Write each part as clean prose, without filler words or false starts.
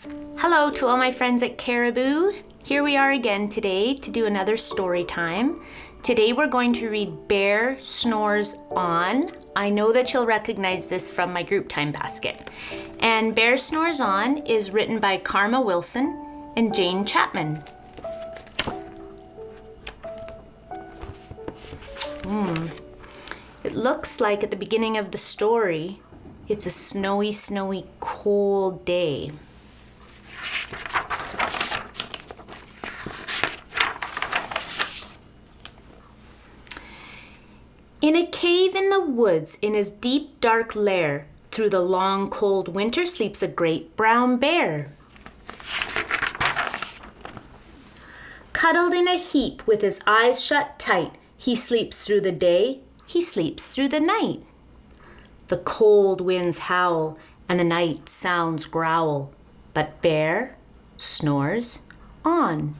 Hello to all my friends at Caribou. Here we are again today to do another story time. Today we're going to read Bear Snores On. I know that you'll recognize this from my group time basket. And Bear Snores On is written by Karma Wilson and Jane Chapman. It looks like at the beginning of the story, it's a snowy, cold day. In a cave in the woods, in his deep, dark lair, through the long, cold winter sleeps a great brown bear. Cuddled in a heap with his eyes shut tight, he sleeps through the day, he sleeps through the night. The cold winds howl and the night sounds growl, but Bear snores on.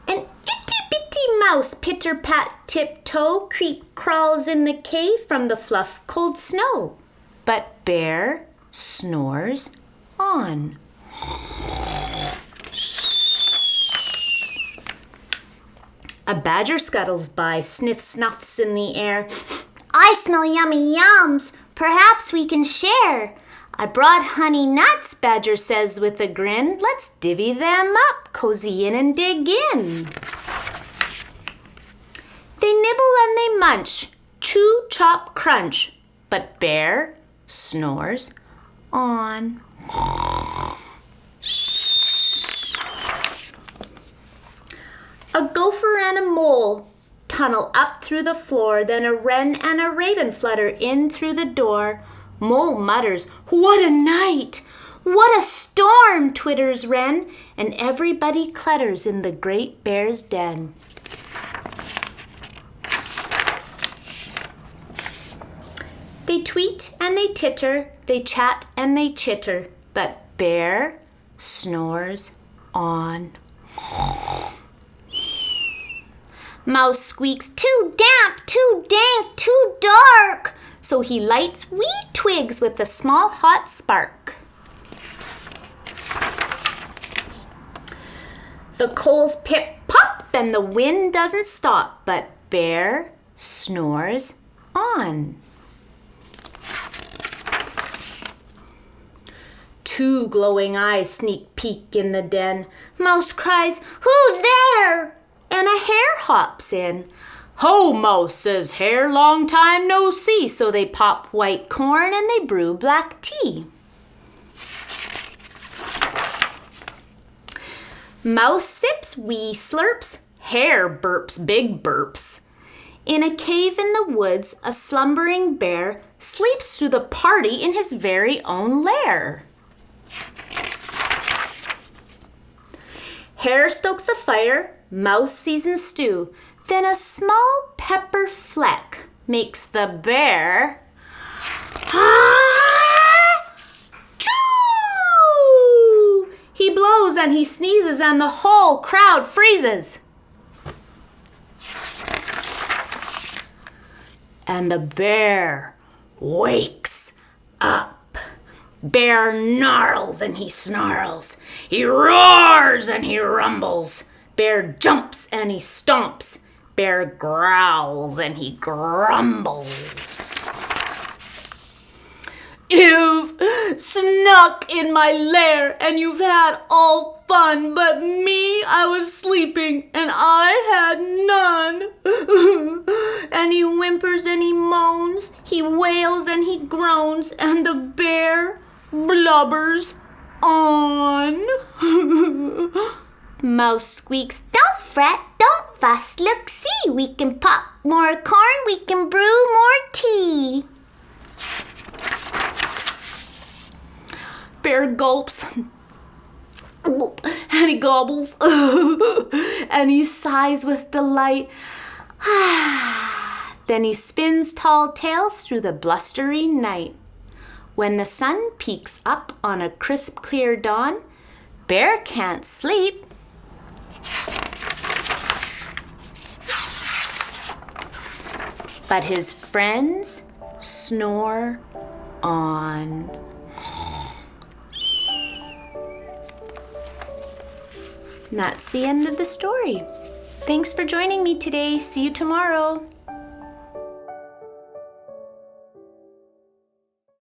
An itty-bitty mouse pitter-pat tiptoe crawls in the cave from the fluff cold snow, but Bear snores on. A badger scuttles by, sniff-snuffs in the air. I smell yummy yums. Perhaps we can share. I brought honey nuts, Badger says with a grin. Let's divvy them up, cozy in and dig in. They nibble and they munch, chew, chop, crunch. But Bear snores on. A gopher and a mole tunnel up through the floor, then a wren and a raven flutter in through the door. Mole mutters, "What a night! What a storm!" twitters wren, and everybody clutters in the great bear's den. They tweet and they titter, they chat and they chitter, but Bear snores on. Mouse squeaks, "Too damp, too dank, too dark." So he lights wee twigs with a small hot spark. The coals pip-pop and the wind doesn't stop, but Bear snores on. Two glowing eyes sneak peek in the den. Mouse cries, "Who's there?" And a hare hops in. "Ho, Mouse," says Hare, "long time no see." So they pop white corn and they brew black tea. Mouse sips wee slurps, Hare burps big burps. In a cave in the woods, a slumbering bear sleeps through the party in his very own lair. Hare stokes the fire, Mouse seasons stew, then a small pepper fleck makes the bear choo! He blows and he sneezes and the whole crowd freezes. And the bear wakes up. Bear gnarls and he snarls. He roars and he rumbles. Bear jumps and he stomps. Bear growls and he grumbles. "You've snuck in my lair and you've had all fun, but me, I was sleeping and I had none." And he whimpers and he moans, he wails and he groans, and the bear blubbers on. Mouse squeaks, "Don't fret, don't fuss, look, see, we can pop more corn, we can brew more tea." Bear gulps, and he gobbles, and he sighs with delight. Then he spins tall tales through the blustery night. When the sun peeks up on a crisp, clear dawn, Bear can't sleep. But his friends snore on. And that's the end of the story. Thanks for joining me today. See you tomorrow.